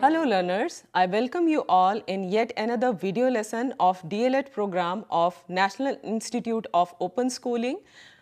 Hello learners, I welcome you all in yet another video lesson of DLED program of National Institute of Open Schooling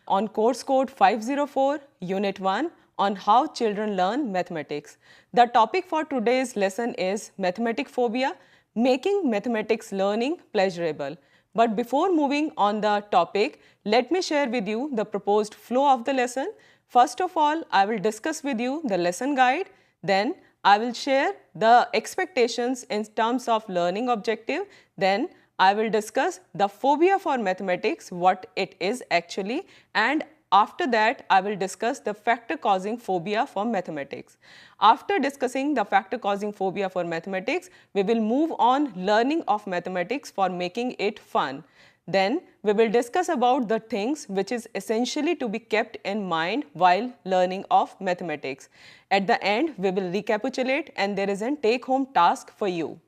on course code 504 Unit 1 on how children learn mathematics. The topic for today's lesson is mathematic phobia, making mathematics learning pleasurable. But before moving on the topic, let me share with you the proposed flow of the lesson. First of all, I will discuss with you the lesson guide, then I will share the expectations in terms of learning objective, then I will discuss the phobia for mathematics, what it is actually, and after that I will discuss the factor causing phobia for mathematics. After discussing the factor causing phobia for mathematics, we will move on learning of mathematics for making it fun. Then we will discuss about the things which is essentially to be kept in mind while learning of mathematics. At the end, we will recapitulate and there is a take-home task for you.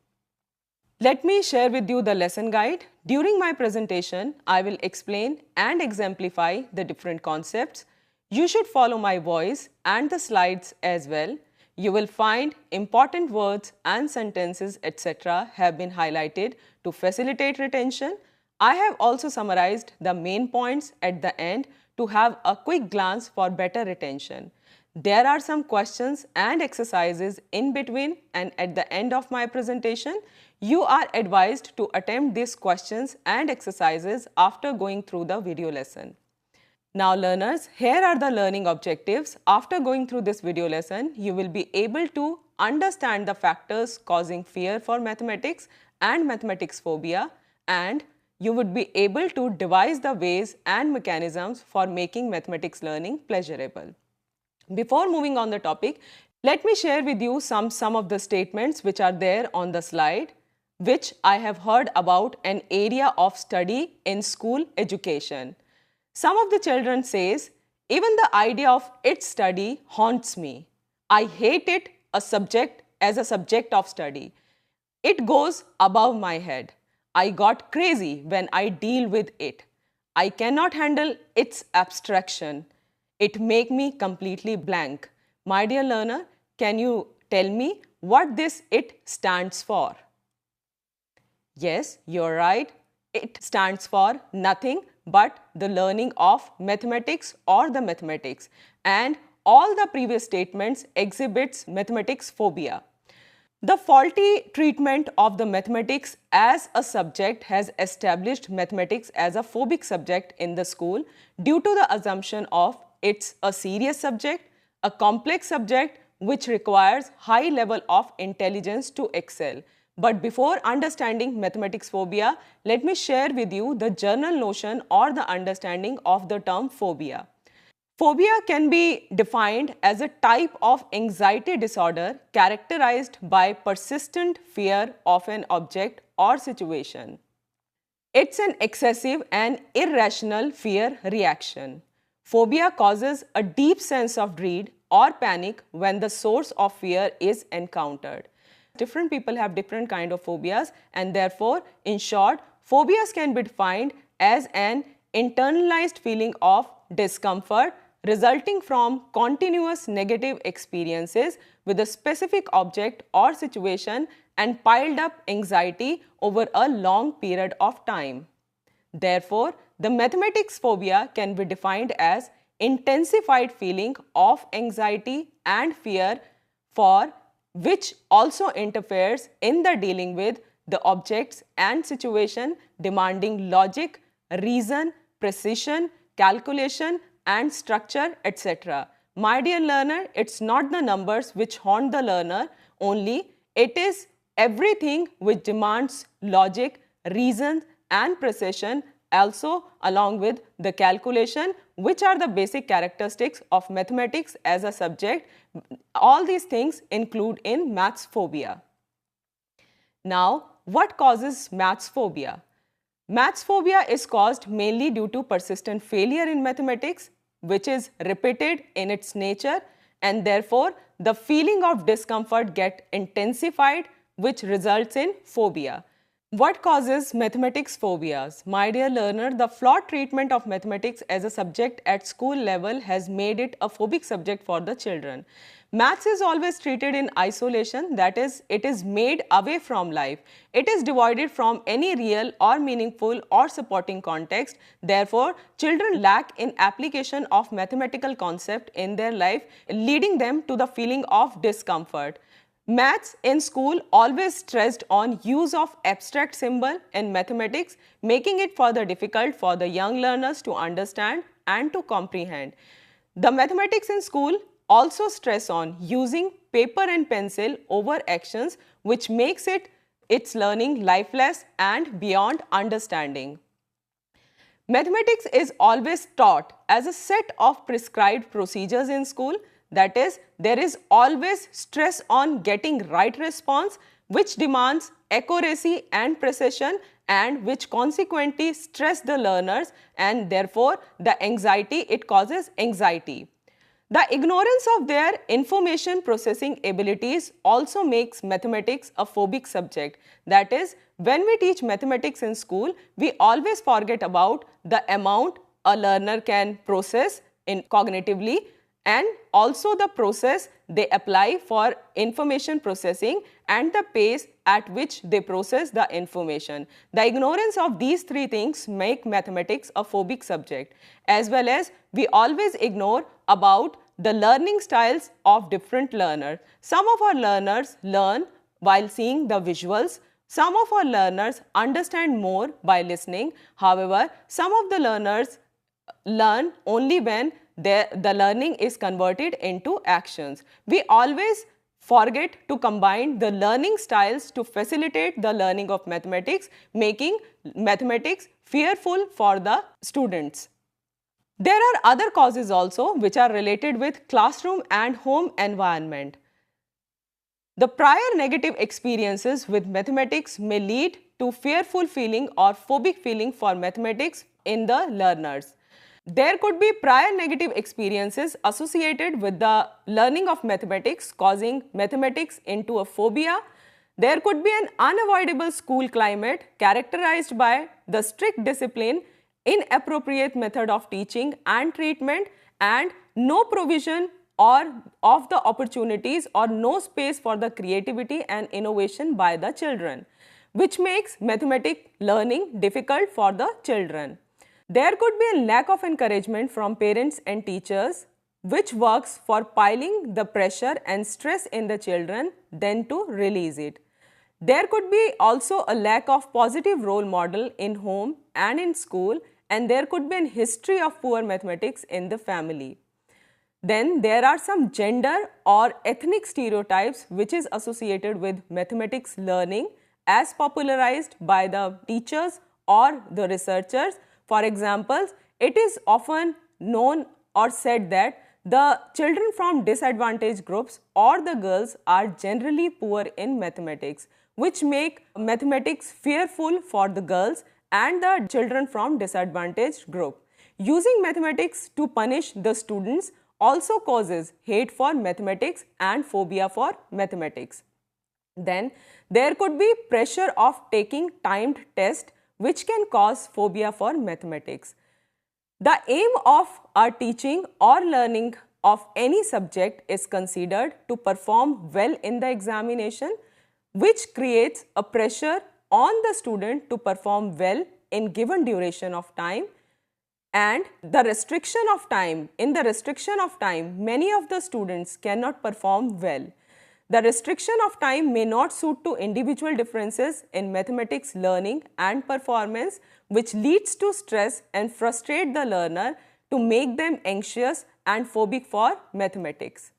Let me share with you the lesson guide. During my presentation, I will explain and exemplify the different concepts. You should follow my voice and the slides as well. You will find important words and sentences etc. have been highlighted to facilitate retention. I have also summarized the main points at the end to have a quick glance for better retention. There are some questions and exercises in between, and at the end of my presentation, you are advised to attempt these questions and exercises after going through the video lesson. Now learners, here are the learning objectives. After going through this video lesson, you will be able to understand the factors causing fear for mathematics and mathematics phobia, and you would be able to devise the ways and mechanisms for making mathematics learning pleasurable. Before moving on the topic, let me share with you some of the statements which are there on the slide, which I have heard about an area of study in school education. Some of the children says, even the idea of its study haunts me. I hate it as a subject of study. It goes above my head. I got crazy when I deal with it. I cannot handle its abstraction. It make me completely blank. My dear learner, can you tell me what this "it" stands for? Yes, you're right. It stands for nothing but the learning of mathematics or the mathematics, and all the previous statements exhibits mathematics phobia. The faulty treatment of the mathematics as a subject has established mathematics as a phobic subject in the school due to the assumption of it's a serious subject, a complex subject which requires high level of intelligence to excel. But before understanding mathematics phobia, let me share with you the general notion or the understanding of the term phobia. Phobia can be defined as a type of anxiety disorder characterized by persistent fear of an object or situation. It's an excessive and irrational fear reaction. Phobia causes a deep sense of dread or panic when the source of fear is encountered. Different people have different kind of phobias, and therefore, in short, phobias can be defined as an internalized feeling of discomfort resulting from continuous negative experiences with a specific object or situation and piled up anxiety over a long period of time. Therefore, the mathematics phobia can be defined as intensified feeling of anxiety and fear for which also interferes in the dealing with the objects and situation demanding logic, reason, precision, calculation and structure, etc. My dear learner, it's not the numbers which haunt the learner only, it is everything which demands logic, reason and precision, also along with the calculation, which are the basic characteristics of mathematics as a subject. All these things include in maths phobia. Now, what causes maths phobia? Maths phobia is caused mainly due to persistent failure in mathematics, which is repeated in its nature, and therefore the feeling of discomfort gets intensified, which results in phobia. What causes mathematics phobias? My dear learner, the flawed treatment of mathematics as a subject at school level has made it a phobic subject for the children. Maths is always treated in isolation, that is, it is made away from life. It is divided from any real or meaningful or supporting context. Therefore, children lack in application of mathematical concept in their life, leading them to the feeling of discomfort. Maths in school always stressed on use of abstract symbol in mathematics, making it further difficult for the young learners to understand and to comprehend. The mathematics in school also stress on using paper and pencil over actions, which makes its learning lifeless and beyond understanding. Mathematics is always taught as a set of prescribed procedures in school. That is, there is always stress on getting right response, which demands accuracy and precision, and which consequently stress the learners, and therefore the anxiety, it causes anxiety. The ignorance of their information processing abilities also makes mathematics a phobic subject. That is, when we teach mathematics in school, we always forget about the amount a learner can process cognitively, and also the process they apply for information processing and the pace at which they process the information. The ignorance of these three things make mathematics a phobic subject, as well as we always ignore about the learning styles of different learners. Some of our learners learn while seeing the visuals. Some of our learners understand more by listening. However, some of the learners learn only when the learning is converted into actions. We always forget to combine the learning styles to facilitate the learning of mathematics, making mathematics fearful for the students. There are other causes also which are related with classroom and home environment. The prior negative experiences with mathematics may lead to fearful feeling or phobic feeling for mathematics in the learners. There could be prior negative experiences associated with the learning of mathematics causing mathematics into a phobia. There could be an unavoidable school climate characterized by the strict discipline, inappropriate method of teaching and treatment, and no provision or of the opportunities or no space for the creativity and innovation by the children, which makes mathematics learning difficult for the children. There could be a lack of encouragement from parents and teachers, which works for piling the pressure and stress in the children then to release it. There could be also a lack of positive role model in home and in school, and there could be a history of poor mathematics in the family. Then there are some gender or ethnic stereotypes which is associated with mathematics learning as popularized by the teachers or the researchers. For example, it is often known or said that the children from disadvantaged groups or the girls are generally poor in mathematics, which make mathematics fearful for the girls and the children from disadvantaged group. Using mathematics to punish the students also causes hate for mathematics and phobia for mathematics. Then there could be pressure of taking timed tests, which can cause phobia for mathematics. The aim of our teaching or learning of any subject is considered to perform well in the examination, which creates a pressure on the student to perform well in given duration of time. And the restriction of time, in the restriction of time, many of the students cannot perform well. The restriction of time may not suit to individual differences in mathematics learning and performance, which leads to stress and frustrate the learner to make them anxious and phobic for mathematics.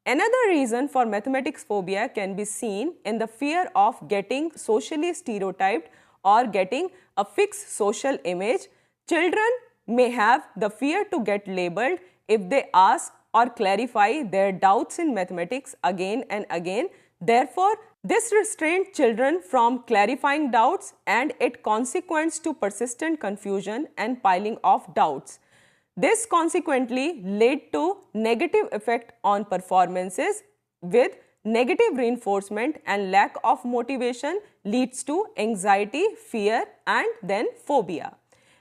Another reason for mathematics phobia can be seen in the fear of getting socially stereotyped or getting a fixed social image. Children may have the fear to get labeled if they ask or clarify their doubts in mathematics again and again. Therefore, this restrains children from clarifying doubts, and it consequents to persistent confusion and piling of doubts. This consequently led to negative effect on performances with negative reinforcement and lack of motivation leads to anxiety, fear, and then phobia.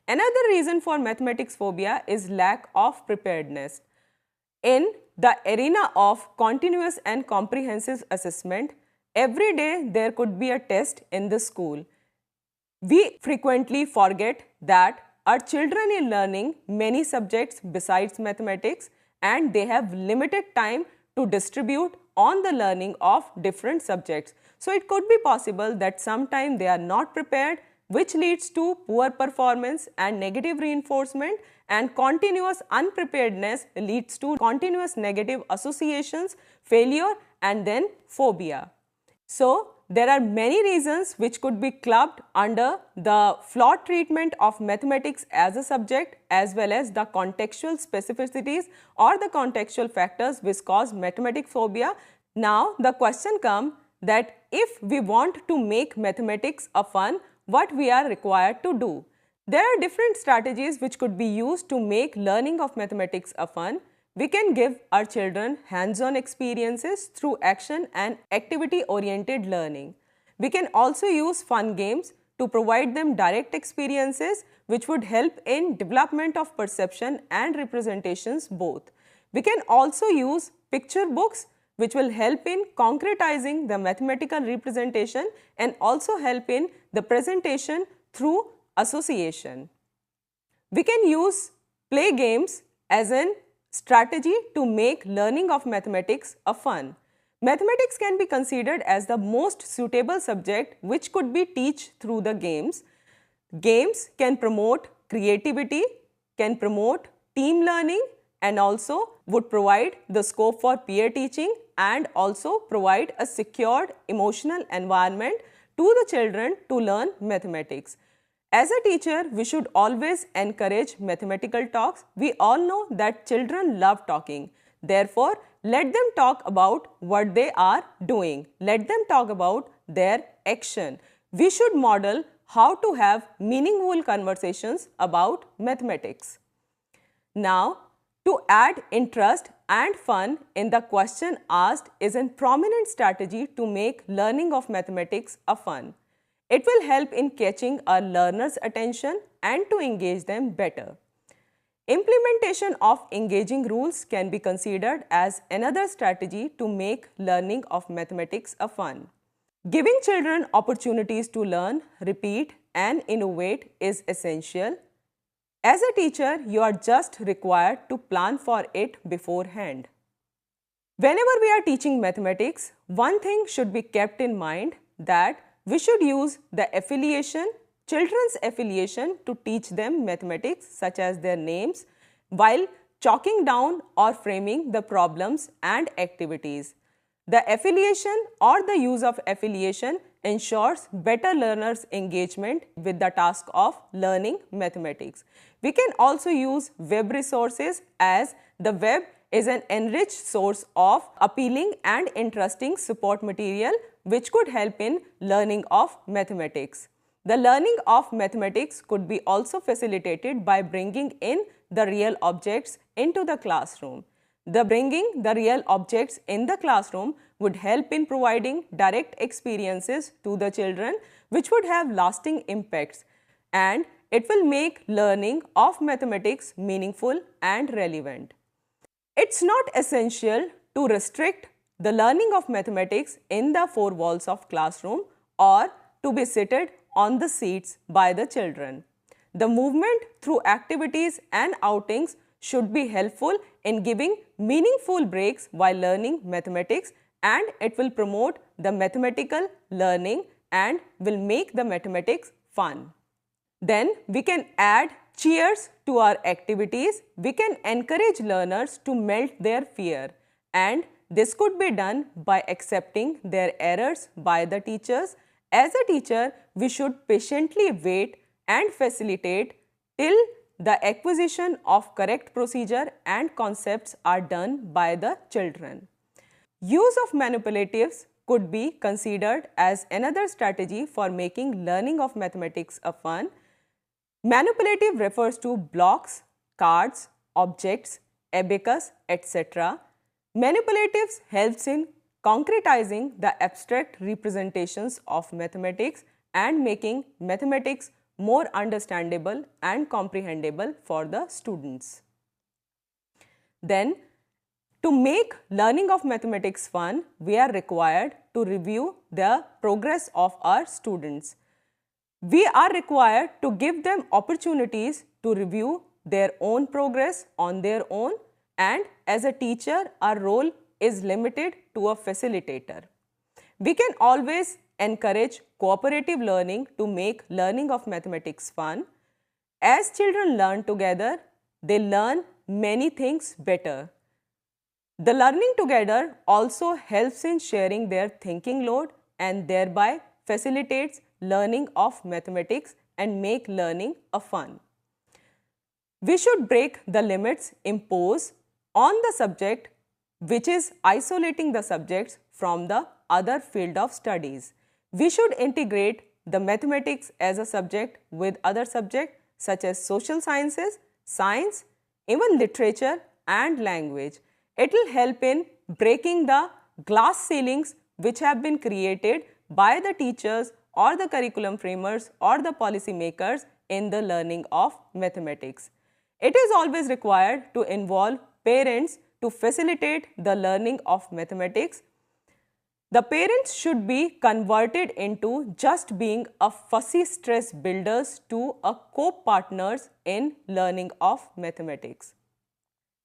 Another reason for mathematics phobia is lack of preparedness. In the arena of continuous and comprehensive assessment, every day there could be a test in the school. We frequently forget that our children are learning many subjects besides mathematics, and they have limited time to distribute on the learning of different subjects. So it could be possible that sometimes they are not prepared, which leads to poor performance and negative reinforcement, and continuous unpreparedness leads to continuous negative associations, failure, and then phobia. So there are many reasons which could be clubbed under the flawed treatment of mathematics as a subject, as well as the contextual specificities or the contextual factors which cause mathematics phobia. Now the question comes that if we want to make mathematics a fun, what we are required to do? There are different strategies which could be used to make learning of mathematics a fun. We can give our children hands-on experiences through action and activity-oriented learning. We can also use fun games to provide them direct experiences which would help in development of perception and representations both. We can also use picture books which will help in concretizing the mathematical representation and also help in the presentation through association. We can use play games as an strategy to make learning of mathematics a fun. Mathematics can be considered as the most suitable subject which could be taught through the games. Games can promote creativity, can promote team learning, and also would provide the scope for peer teaching and also provide a secured emotional environment to the children to learn mathematics. As a teacher, we should always encourage mathematical talks. We all know that children love talking. Therefore, let them talk about what they are doing. Let them talk about their action. We should model how to have meaningful conversations about mathematics. Now, to add interest and fun in the question asked is a prominent strategy to make learning of mathematics a fun. It will help in catching our learners' attention and to engage them better. Implementation of engaging rules can be considered as another strategy to make learning of mathematics a fun. Giving children opportunities to learn, repeat, and innovate is essential. As a teacher, you are just required to plan for it beforehand. Whenever we are teaching mathematics, one thing should be kept in mind that we should use the affiliation, children's affiliation to teach them mathematics such as their names while chalking down or framing the problems and activities. The affiliation or the use of affiliation ensures better learners' engagement with the task of learning mathematics. We can also use web resources as the web is an enriched source of appealing and interesting support material which could help in learning of mathematics. The learning of mathematics could be also facilitated by bringing in the real objects into the classroom. Bringing the real objects in the classroom would help in providing direct experiences to the children which would have lasting impacts, and it will make learning of mathematics meaningful and relevant. It's not essential to restrict the learning of mathematics in the four walls of classroom or to be seated on the seats by the children. The movement through activities and outings should be helpful in giving meaningful breaks while learning mathematics, and it will promote the mathematical learning and will make the mathematics fun. Then we can add cheers to our activities. We can encourage learners to melt their fear, and this could be done by accepting their errors by the teachers. As a teacher, we should patiently wait and facilitate till the acquisition of correct procedure and concepts are done by the children. Use of manipulatives could be considered as another strategy for making learning of mathematics a fun. Manipulative refers to blocks, cards, objects, abacus, etc. Manipulatives helps in concretizing the abstract representations of mathematics and making mathematics more understandable and comprehensible for the students. Then, to make learning of mathematics fun, we are required to review the progress of our students. We are required to give them opportunities to review their own progress on their own, and as a teacher, our role is limited to a facilitator. We can always encourage cooperative learning to make learning of mathematics fun. As children learn together, they learn many things better. The learning together also helps in sharing their thinking load and thereby facilitates learning of mathematics and make learning a fun. We should break the limits imposed on the subject, which is isolating the subjects from the other field of studies. We should integrate the mathematics as a subject with other subjects such as social sciences, science, even literature and language. It will help in breaking the glass ceilings which have been created by the teachers or the curriculum framers or the policy makers in the learning of mathematics. It is always required to involve parents to facilitate the learning of mathematics. The parents should be converted into just being a fussy stress builders to a co-partners in learning of mathematics.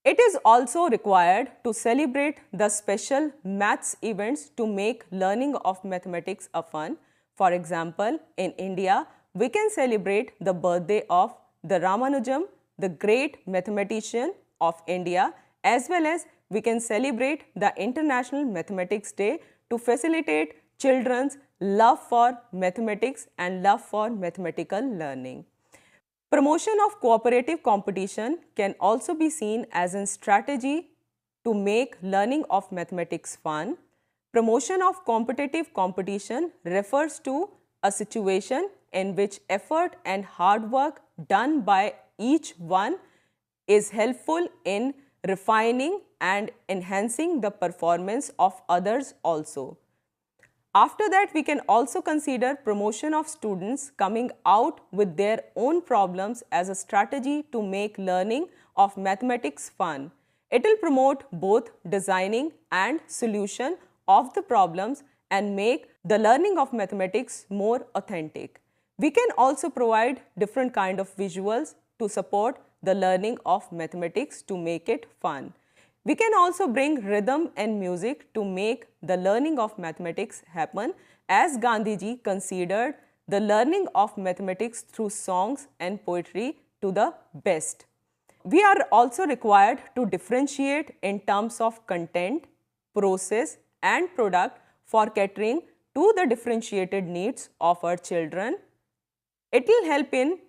It is also required to celebrate the special maths events to make learning of mathematics a fun. For example, in India, we can celebrate the birthday of the Ramanujam, the great mathematician of India, as well as we can celebrate the International Mathematics Day to facilitate children's love for mathematics and love for mathematical learning. Promotion of cooperative competition can also be seen as a strategy to make learning of mathematics fun. Promotion of competitive competition refers to a situation in which effort and hard work done by each one is helpful in refining and enhancing the performance of others also. After that, we can also consider promotion of students coming out with their own problems as a strategy to make learning of mathematics fun. It will promote both designing and solution of the problems and make the learning of mathematics more authentic. We can also provide different kind of visuals to support the learning of mathematics to make it fun. We can also bring rhythm and music to make the learning of mathematics happen, as Gandhiji considered the learning of mathematics through songs and poetry to the best. We are also required to differentiate in terms of content, process and product for catering to the differentiated needs of our children. It will help in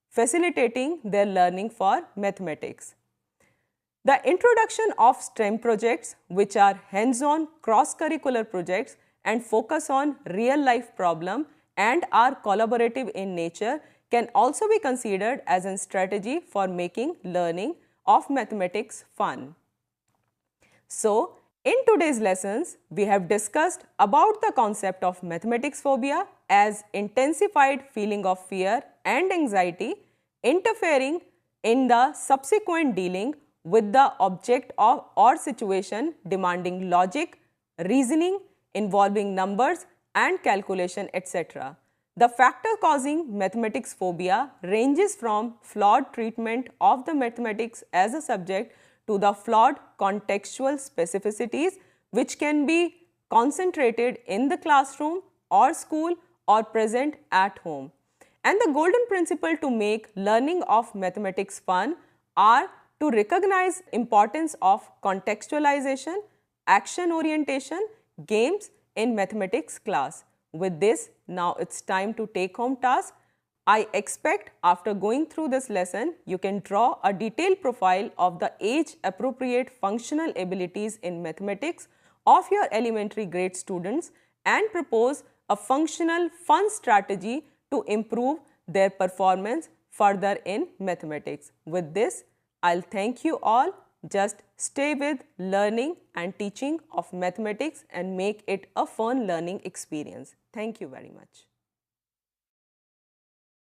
facilitating their learning for mathematics. The introduction of STEM projects, which are hands-on cross-curricular projects and focus on real-life problem and are collaborative in nature, can also be considered as a strategy for making learning of mathematics fun. So, in today's lessons, we have discussed about the concept of mathematics phobia as intensified feeling of fear and anxiety interfering in the subsequent dealing with the object of or situation demanding logic, reasoning, involving numbers and calculation, etc. The factor causing mathematics phobia ranges from flawed treatment of the mathematics as a subject to the flawed contextual specificities which can be concentrated in the classroom or school or present at home. And the golden principle to make learning of mathematics fun are to recognize importance of contextualization, action orientation, games in mathematics class. With this, now it's time to take home task. I expect after going through this lesson, you can draw a detailed profile of the age appropriate functional abilities in mathematics of your elementary grade students and propose a functional fun strategy to improve their performance further in mathematics. With this, I'll thank you all Just stay with learning and teaching of mathematics and make it a fun learning experience. Thank you very much.